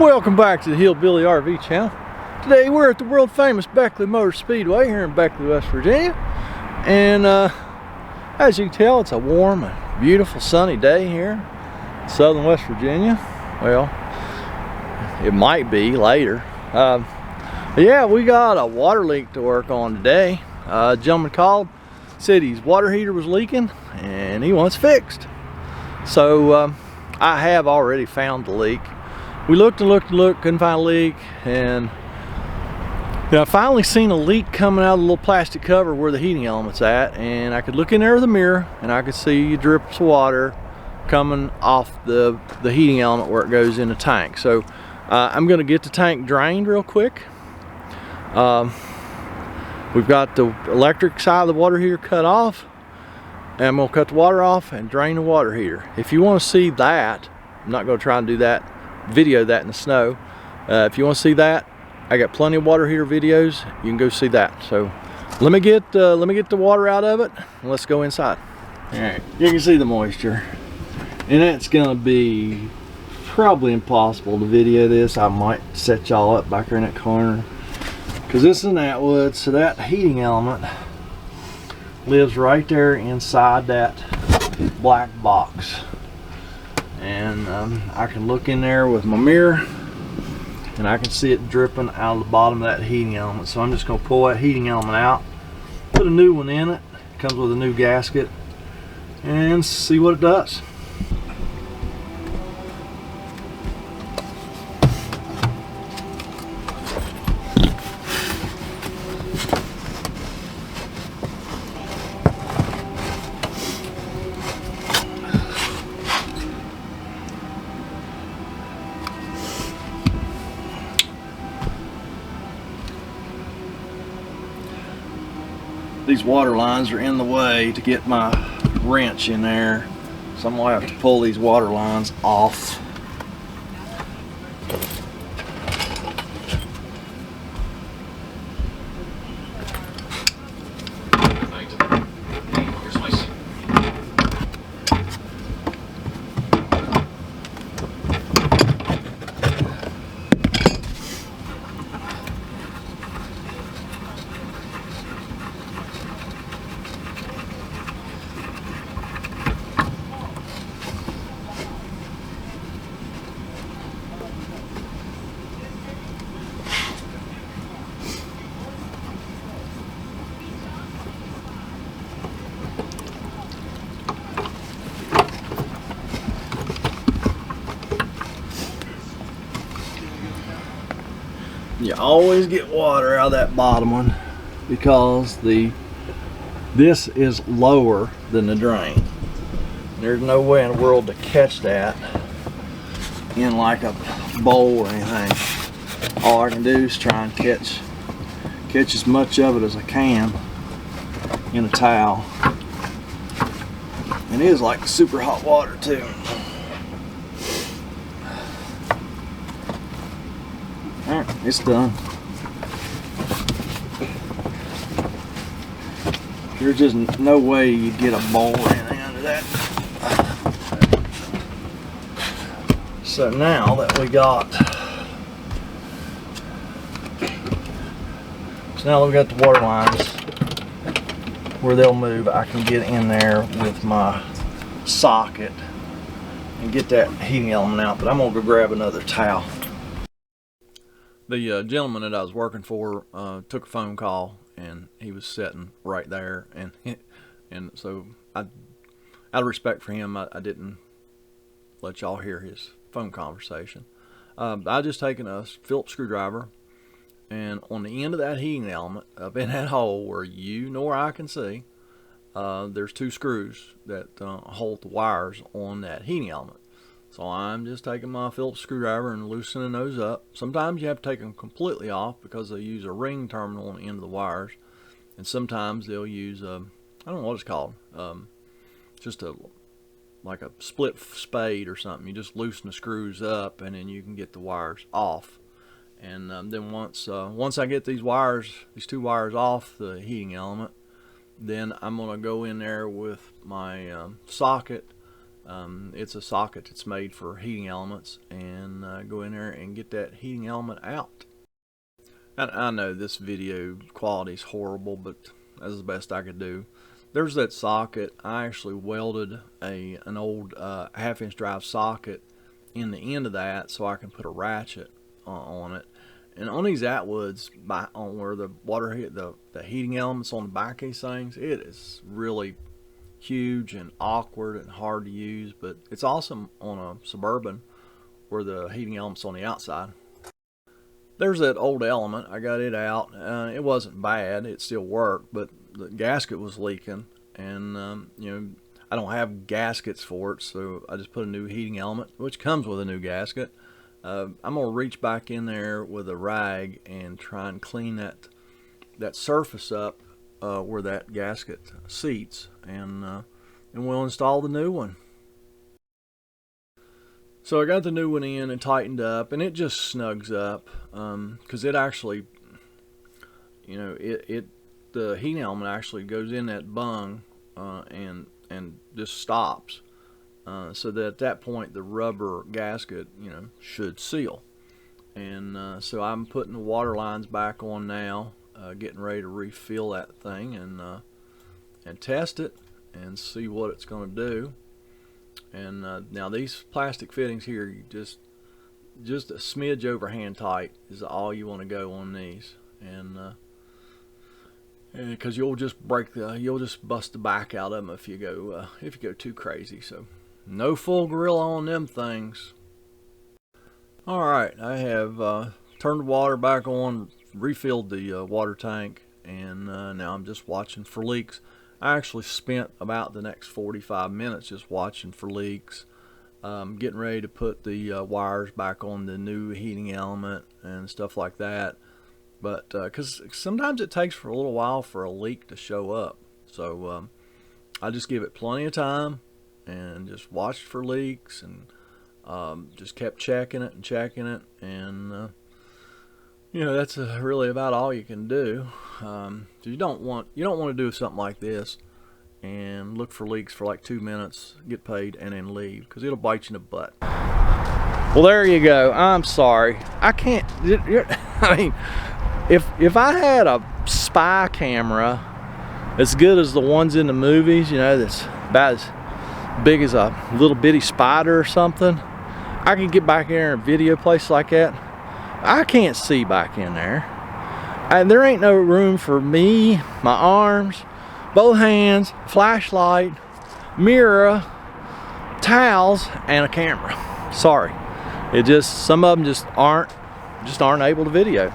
Welcome back to the Hillbilly RV channel. Today we're at the world famous Beckley Motor Speedway here in Beckley, West Virginia. And as you can tell, it's a warm and beautiful sunny day here in southern West Virginia. Well, it might be later. Yeah, we got a water leak to work on today. A gentleman called, said his water heater was leaking and he wants fixed. So I have already found the leak. We looked and looked and looked, couldn't find a leak, and I finally seen a leak coming out of the little plastic cover where the heating element's at, and I could look in there with a mirror and I could see drips of water coming off the heating element where it goes in the tank. So I'm going to get the tank drained real quick. We've got the electric side of the water heater cut off, and I'm going to cut the water off and drain the water heater. If you want to see that, I'm not going to try and do that, video that in the snow. If you want to see that, I got plenty of water heater videos. You can go see that. So let me get the water out of it and let's go inside. All right, you can see the moisture, and it's gonna be probably impossible to video this. I might set y'all up back here in that corner because this is an Atwood, so that heating element lives right there inside that black box. And I can look in there with my mirror and I can see it dripping out of the bottom of that heating element. So I'm just going to pull that heating element out, put a new one in it, comes with a new gasket, and see what it does. These water lines are in the way to get my wrench in there, so I'm gonna have to pull these water lines off. You always get water out of that bottom one because this is lower than the drain. There's no way in the world to catch that in like a bowl or anything. All I can do is try and catch as much of it as I can in a towel. And it is like super hot water too. Alright, it's done. There's just no way you'd get a bowl or anything under that. So now that we got the water lines where they'll move, I can get in there with my socket and get that heating element out, but I'm gonna go grab another towel. The gentleman that I was working for took a phone call, and he was sitting right there, and so out of respect for him, I didn't let y'all hear his phone conversation. I just taken a Phillips screwdriver, and on the end of that heating element, up in that hole where you nor I can see, there's two screws that hold the wires on that heating element. So I'm just taking my Phillips screwdriver and loosening those up. Sometimes you have to take them completely off because they use a ring terminal on the end of the wires. And sometimes they'll use I don't know what it's called, just like a split spade or something. You just loosen the screws up and then you can get the wires off. And then once I get these two wires off the heating element, then I'm going to go in there with my socket It's a socket that's made for heating elements, and go in there and get that heating element out. And I know this video quality is horrible, but that's the best I could do. There's that socket. I actually welded an old 1/2-inch drive socket in the end of that so I can put a ratchet on it. And on these Atwoods, on where the water hit the heating elements on the back of these things, it is really huge and awkward and hard to use, but it's awesome on a Suburban where the heating elements on the outside. There's that old element. I got it out. It wasn't bad. It still worked, but the gasket was leaking, and you know, I don't have gaskets for it, so I just put a new heating element, which comes with a new gasket. I'm gonna reach back in there with a rag and try and clean that surface up where that gasket seats, and we'll install the new one. So I got the new one in and tightened up, and it just snugs up, because it actually, you know, the heating element actually goes in that bung and just stops, so that at that point the rubber gasket, you know, should seal. And so I'm putting the water lines back on now, getting ready to refill that thing and test it and see what it's going to do. And now these plastic fittings here, you just a smidge over hand tight is all you want to go on these, and because you'll just bust the back out of them if you go too crazy. So no full gorilla on them things. All right, I have turned the water back on, refilled the water tank, and now I'm just watching for leaks. I actually spent about the next 45 minutes just watching for leaks, getting ready to put the wires back on the new heating element and stuff like that. But because sometimes it takes for a little while for a leak to show up, so I just give it plenty of time and just watched for leaks, and just kept checking it, and you know, that's really about all you can do. You don't want to do something like this and look for leaks for like 2 minutes, get paid, and then leave, because it'll bite you in the butt. Well, there you go. I'm sorry. I can't. I mean, if I had a spy camera as good as the ones in the movies, you know, that's about as big as a little bitty spider or something, I could get back in there and video place like that. I can't see back in there, and there ain't no room for me, my arms, both hands, flashlight, mirror, towels, and a camera. Sorry, some of them just aren't able to video.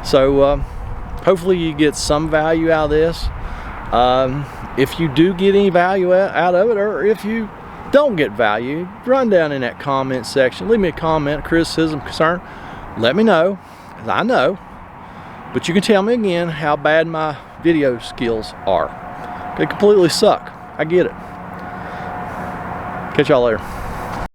So hopefully you get some value out of this. If you do get any value out of it, or if you don't get value, run down in that comment section, leave me a comment, criticism, concern. Let me know, because I know, but you can tell me again how bad my video skills are. They completely suck. I get it. Catch y'all later.